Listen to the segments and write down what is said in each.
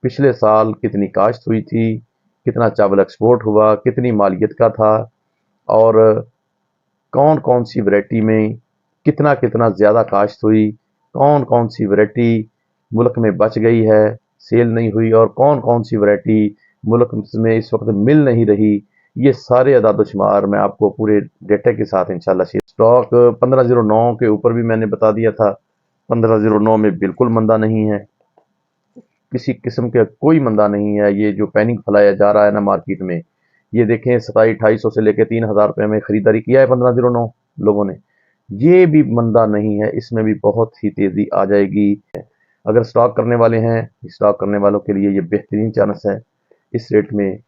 पिछले साल कितनी काश्त हुई थी, कितना चावल एक्सपोर्ट हुआ, कितनी मालियत का था, और कौन कौन सी वैरायटी में कितना कितना ज़्यादा काश्त हुई, कौन कौन सी वैरायटी मुल्क में बच गई है, सेल नहीं हुई, और कौन कौन सी वैरायटी मुल्क में इस वक्त मिल नहीं रही। ये सारे अदाद-ओ-शुमार मैं आपको पूरे डेटा के साथ इंशाल्लाह शेयर। स्टॉक 1509 के ऊपर भी मैंने बता दिया था, 1509 में बिल्कुल मंदा नहीं है, किसी किस्म का कोई मंदा नहीं है। ये जो पैनिक फैलाया जा रहा है ना मार्केट में, ये देखें 2700-2800 से लेकर 3000 रुपये में खरीदारी किया है 1509 लोगों ने, ये भी मंदा नहीं है, इसमें भी बहुत ही तेज़ी आ जाएगी। अगर स्टॉक करने वाले हैं, स्टॉक करने वालों के लिए ये बेहतरीन चांस है। इस रेट में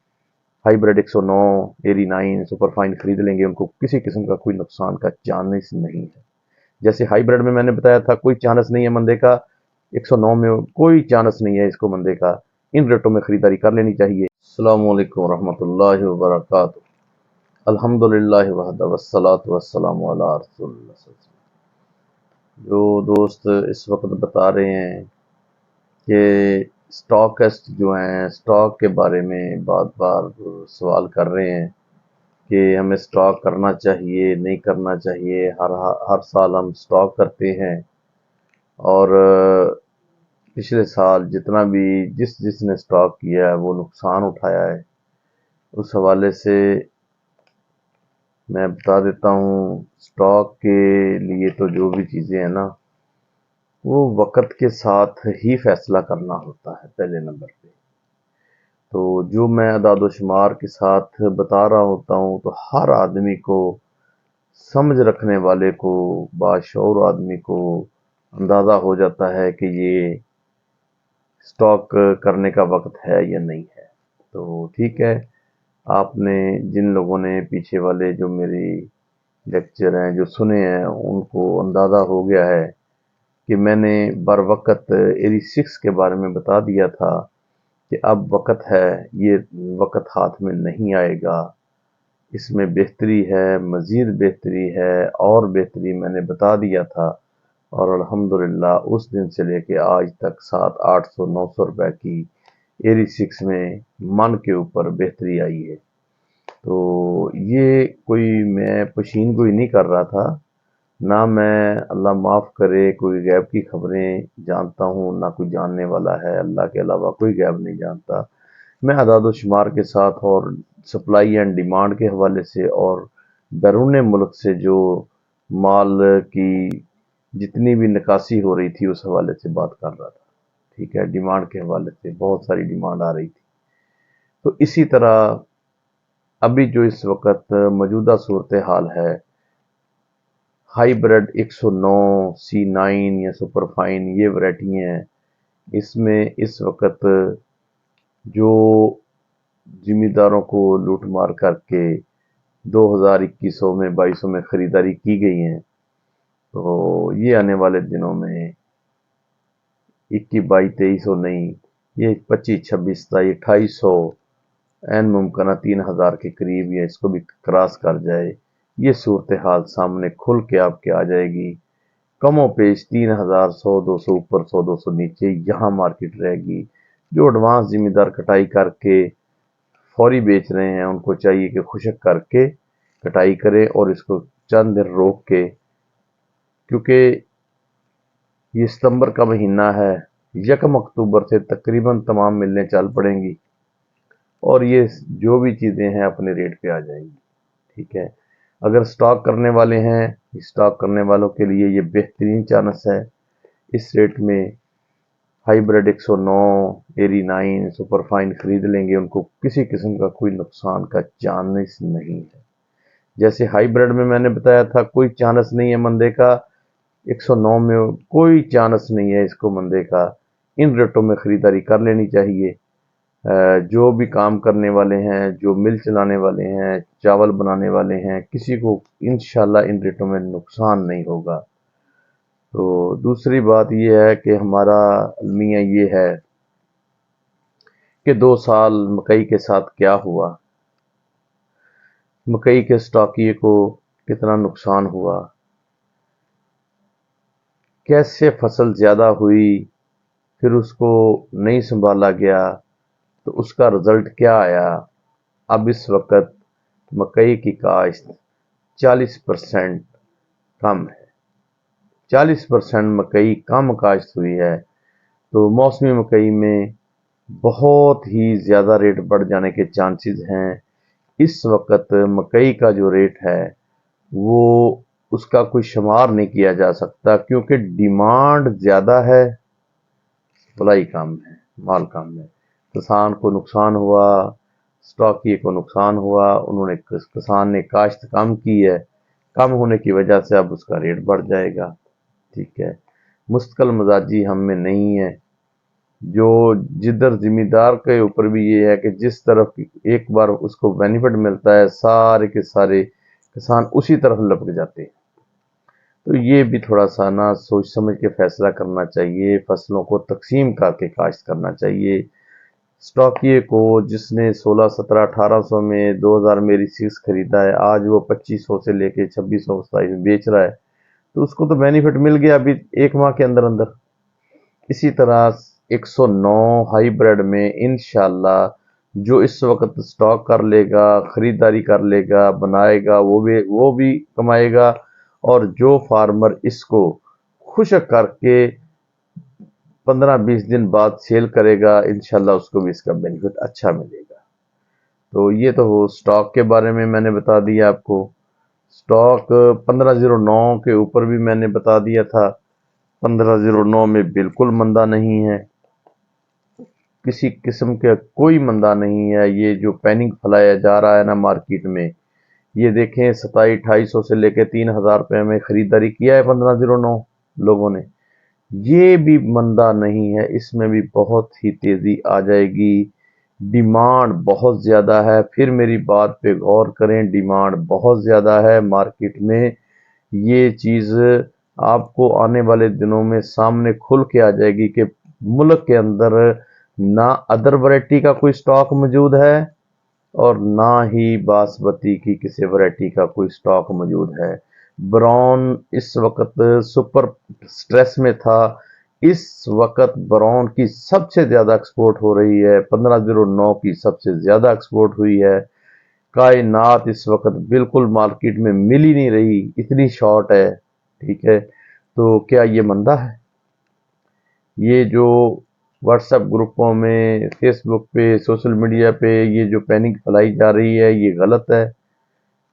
हाइब्रिड 109 एरी 9 सुपर फाइन खरीद लेंगे, उनको किसी किस्म का कोई नुकसान का चांस नहीं है। जैसे हाइब्रिड में मैंने बताया था कोई चांस नहीं है मंदे का, 109 में कोई चांस नहीं है इसको मंदे का, इन रेटों में खरीदारी कर लेनी चाहिए। अस्सलामु अलैकुम रहमतुल्लाहि व बरकातुहू। अल्हम्दुलिल्लाह वहदा वस्सलातु वस्सलामु अला रसूलिल्लाह। जो दोस्त इस वक्त बता रहे हैं कि स्टॉकिस्ट जो हैं स्टॉक के बारे में बार बार सवाल कर रहे हैं कि हमें स्टॉक करना चाहिए नहीं करना चाहिए, हर साल हम स्टॉक करते हैं, और पिछले साल जितना भी जिसने स्टॉक किया है वो नुकसान उठाया है। उस हवाले से मैं बता देता हूँ, स्टॉक के लिए तो जो भी चीज़ें हैं ना, वो वक़्त के साथ ही फैसला करना होता है पहले नंबर पे। तो जो मैं अदाद-ओ-शुमार के साथ बता रहा होता हूँ, तो हर आदमी को, समझ रखने वाले को, बाशऊर आदमी को अंदाज़ा हो जाता है कि ये स्टॉक करने का वक्त है या नहीं है। तो ठीक है, आपने जिन लोगों ने पीछे वाले जो मेरी लेक्चर हैं जो सुने हैं, उनको अंदाज़ा हो गया है कि मैंने बर वक़्त एरी 6 के बारे में बता दिया था कि अब वक़्त है, ये वक़्त हाथ में नहीं आएगा, इसमें बेहतरी है, मज़ीद बेहतरी है, और बेहतरी मैंने बता दिया था। और अल्हम्दुलिल्लाह उस दिन से लेके आज तक 700-800-900 रुपए की एरी 6 में मन के ऊपर बेहतरी आई है। तो ये कोई मैं पशीन गोई नहीं कर रहा था, ना मैं अल्लाह माफ़ करे कोई गैब की खबरें जानता हूँ, ना कोई जानने वाला है, अल्लाह के अलावा कोई गैब नहीं जानता। मैं अदाद-ओ-शुमार के साथ और सप्लाई एंड डिमांड के हवाले से और बैरून मुल्क से जो माल की जितनी भी निकासी हो रही थी उस हवाले से बात कर रहा था। ठीक है, डिमांड के हवाले से बहुत सारी डिमांड आ रही थी। तो इसी तरह अभी जो इस वक्त मौजूदा सूरत हाल है, हाइब्रिड 109 C9 या सुपर फाइन ये वैरायटी हैं, इसमें इस वक्त जो ज़िम्मेदारों को लूट मार करके 2021 में 2200 में ख़रीदारी की गई हैं, तो ये आने वाले दिनों में 21-22-2300 नहीं, ये 25-26-27-2800 एन मुमकिन 3000 के करीब या इसको भी क्रॉस कर जाए, ये सूरत हाल सामने खुल के आपके आ जाएगी। कमो पेश 3000 100-200 ऊपर 100-200 नीचे यहाँ मार्केट रहेगी। जो एडवांस ज़िम्मेदार कटाई करके फौरी बेच रहे हैं, उनको चाहिए कि खुशक करके कटाई करें और इसको चंद दिन रोक के, क्योंकि ये सितंबर का महीना है, 1 अक्टूबर से तकरीबन तमाम मिलें चल पड़ेंगी और ये जो भी चीज़ें हैं अपने रेट पे आ जाएंगी। ठीक है, अगर स्टॉक करने वाले हैं, स्टॉक करने वालों के लिए ये बेहतरीन चांस है। इस रेट में हाइब्रिड 109 एरी 9 सुपर फाइन खरीद लेंगे, उनको किसी किस्म का कोई नुकसान का चांस नहीं है। जैसे हाइब्रिड में मैंने बताया था कोई चांस नहीं है मंदे का, 109 में कोई चांस नहीं है इसको मंदे का, इन रेटों में ख़रीदारी कर लेनी चाहिए। जो भी काम करने वाले हैं, जो मिल चलाने वाले हैं, चावल बनाने वाले हैं, किसी को इंशाल्लाह इन रेटों में नुकसान नहीं होगा। तो दूसरी बात ये है कि हमारा अलमिया ये है कि 2 साल मकई के साथ क्या हुआ, मकई के स्टॉकिए को कितना नुकसान हुआ, कैसे फसल ज़्यादा हुई, پھر اس کو نہیں سنبھالا گیا تو اس کا رزلٹ کیا آیا؟ اب اس وقت مکئی کی کاشت 40% کم ہے، 40% مکئی کم کاشت ہوئی ہے۔ تو موسمی مکئی میں بہت ہی زیادہ ریٹ بڑھ جانے کے چانسز ہیں۔ اس وقت مکئی کا جو ریٹ ہے وہ اس کا کوئی شمار نہیں کیا جا سکتا، کیونکہ ڈیمانڈ زیادہ ہے، سپلائی کم ہے، مال کم ہے۔ کسان کو نقصان ہوا، سٹاکیے کو نقصان ہوا، کسان نے کاشت کم کی ہے، کم ہونے کی وجہ سے اب اس کا ریٹ بڑھ جائے گا۔ ٹھیک ہے، مستقل مزاجی ہم میں نہیں ہے، جو جدھر ذمہ دار کے اوپر بھی یہ ہے کہ جس طرف ایک بار اس کو بینیفٹ ملتا ہے سارے کے سارے کسان اسی طرف لپک جاتے ہیں۔ تو یہ بھی تھوڑا سا نا سوچ سمجھ کے فیصلہ کرنا چاہیے، فصلوں کو تقسیم کر کے کاشت کرنا چاہیے۔ سٹاکیے کو جس نے 1600 1700 1800 میں 2000 میری سیز خریدا ہے، آج وہ 2500 سے لے کے 2600 2700 بیچ رہا ہے، تو اس کو تو بینیفٹ مل گیا ابھی ایک ماہ کے اندر اندر۔ اسی طرح 109 ہائی بریڈ میں انشاءاللہ جو اس وقت سٹاک کر لے گا، خریداری کر لے گا، بنائے گا، وہ بھی کمائے گا، اور جو فارمر اس کو خشک کر کے 15-20 دن بعد سیل کرے گا، انشاءاللہ اس کو بھی اس کا بینیفٹ اچھا ملے گا۔ تو یہ تو سٹاک کے بارے میں نے بتا دیا آپ کو۔ سٹاک 1509 کے اوپر بھی میں نے بتا دیا تھا، 1509 میں بالکل مندہ نہیں ہے، کسی قسم کا کوئی مندہ نہیں ہے۔ یہ جو پینک پھیلایا جا رہا ہے نا مارکیٹ میں، یہ دیکھیں 2700-2800 سے لے کے 3000 روپے میں خریداری کیا ہے 1509 لوگوں نے، یہ بھی مندہ نہیں ہے، اس میں بھی بہت ہی تیزی آ جائے گی۔ ڈیمانڈ بہت زیادہ ہے، پھر میری بات پہ غور کریں، ڈیمانڈ بہت زیادہ ہے مارکیٹ میں۔ یہ چیز آپ کو آنے والے دنوں میں سامنے کھل کے آ جائے گی کہ ملک کے اندر نہ ادر ورائٹی کا کوئی سٹاک موجود ہے اور نہ ہی باسمتی کی کسی ورائٹی کا کوئی سٹاک موجود ہے۔ براؤن اس وقت سپر سٹریس میں تھا، اس وقت براؤن کی سب سے زیادہ ایکسپورٹ ہو رہی ہے، 1509 کی سب سے زیادہ ایکسپورٹ ہوئی ہے۔ کائنات اس وقت بالکل مارکیٹ میں مل ہی نہیں رہی، اتنی شارٹ ہے۔ ٹھیک ہے، تو کیا یہ مندہ ہے؟ یہ جو واٹس ایپ گروپوں میں، فیس بک پہ، سوشل میڈیا پہ یہ جو پینک پھیلائی جا رہی ہے یہ غلط ہے۔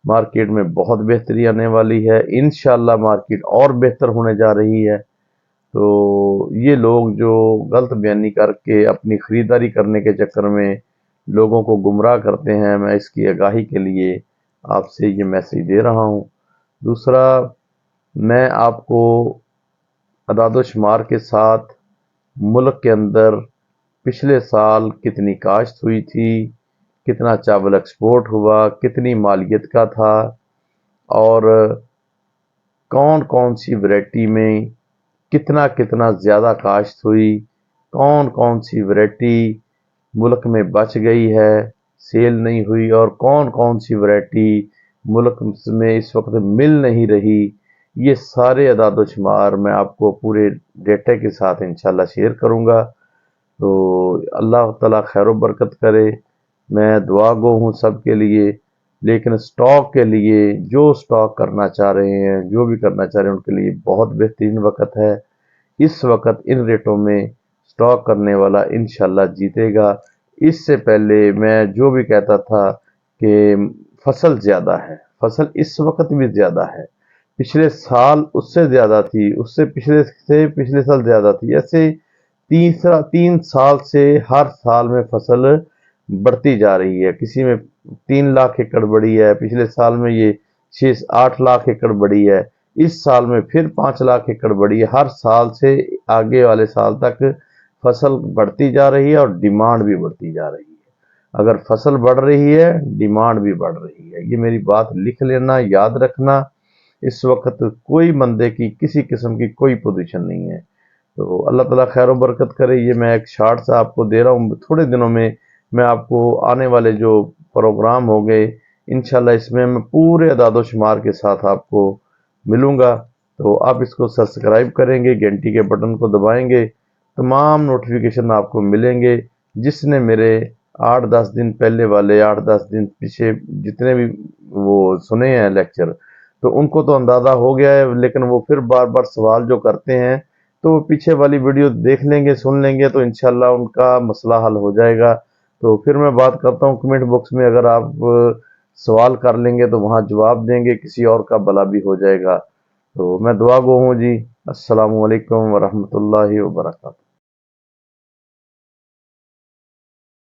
مارکیٹ میں بہت بہتری آنے والی ہے، انشاءاللہ مارکیٹ اور بہتر ہونے جا رہی ہے۔ تو یہ لوگ جو غلط بیانی کر کے اپنی خریداری کرنے کے چکر میں لوگوں کو گمراہ کرتے ہیں، میں اس کی آگاہی کے لیے آپ سے یہ میسیج دے رہا ہوں۔ دوسرا، میں آپ کو اعداد و شمار کے ساتھ ملک کے اندر پچھلے سال کتنی کاشت ہوئی تھی، کتنا چاول ایکسپورٹ ہوا، کتنی مالیت کا تھا، اور کون کون سی ورائٹی میں کتنا زیادہ کاشت ہوئی، کون سی ورائٹی ملک میں بچ گئی ہے، سیل نہیں ہوئی، اور کون سی ورائٹی ملک میں اس وقت مل نہیں رہی، یہ سارے اعداد و شمار میں آپ کو پورے ڈیٹا کے ساتھ انشاءاللہ شیئر کروں گا۔ تو اللہ تعالیٰ خیر و برکت کرے، میں دعا گو ہوں سب کے لیے۔ لیکن سٹاک کے لیے جو سٹاک کرنا چاہ رہے ہیں، جو بھی کرنا چاہ رہے ہیں، ان کے لیے بہت بہترین وقت ہے۔ اس وقت ان ریٹوں میں سٹاک کرنے والا انشاءاللہ جیتے گا۔ اس سے پہلے میں جو بھی کہتا تھا کہ فصل زیادہ ہے، فصل اس وقت بھی زیادہ ہے، پچھلے سال اس سے زیادہ تھی، اس سے پچھلے سال زیادہ تھی، ایسے 3 سال سے ہر سال میں فصل بڑھتی جا رہی ہے۔ کسی میں 3 لاکھ ایکڑ بڑھی ہے، پچھلے سال میں یہ 6-8 لاکھ ایکڑ بڑھی ہے، اس سال میں پھر 5 لاکھ ایکڑ بڑھی ہے۔ ہر سال سے آگے والے سال تک فصل بڑھتی جا رہی ہے اور ڈیمانڈ بھی بڑھتی جا رہی ہے۔ اگر فصل بڑھ رہی ہے، ڈیمانڈ بھی بڑھ رہی ہے، یہ میری بات لکھ لینا، یاد رکھنا۔ اس وقت کوئی مندے کی کسی قسم کی کوئی پوزیشن نہیں ہے۔ تو اللہ تعالیٰ خیر و برکت کرے۔ یہ میں ایک شارٹ سا آپ کو دے رہا ہوں، تھوڑے دنوں میں میں آپ کو آنے والے جو پروگرام ہو گئے انشاءاللہ اس میں پورے اعداد و شمار کے ساتھ آپ کو ملوں گا۔ تو آپ اس کو سبسکرائب کریں گے، گھنٹی کے بٹن کو دبائیں گے तमाम नोटिफिकेशन आपको मिलेंगे। जिसने मेरे 8-10 दिन पहले वाले 8-10 दिन पीछे जितने भी वो सुने हैं लेक्चर, तो उनको तो अंदाज़ा हो गया है, लेकिन वो फिर बार बार सवाल जो करते हैं तो वो पीछे वाली वीडियो देख लेंगे, सुन लेंगे, तो इंशाल्लाह उनका मसला हल हो जाएगा। तो फिर मैं बात करता हूँ कमेंट बॉक्स में, अगर आप सवाल कर लेंगे तो वहाँ जवाब देंगे, किसी और का भला भी हो जाएगा। तो मैं दुआ गो हूँ जी। अस्सलामु अलैकुम वरहमतुल्लाहि वबरकातुहू।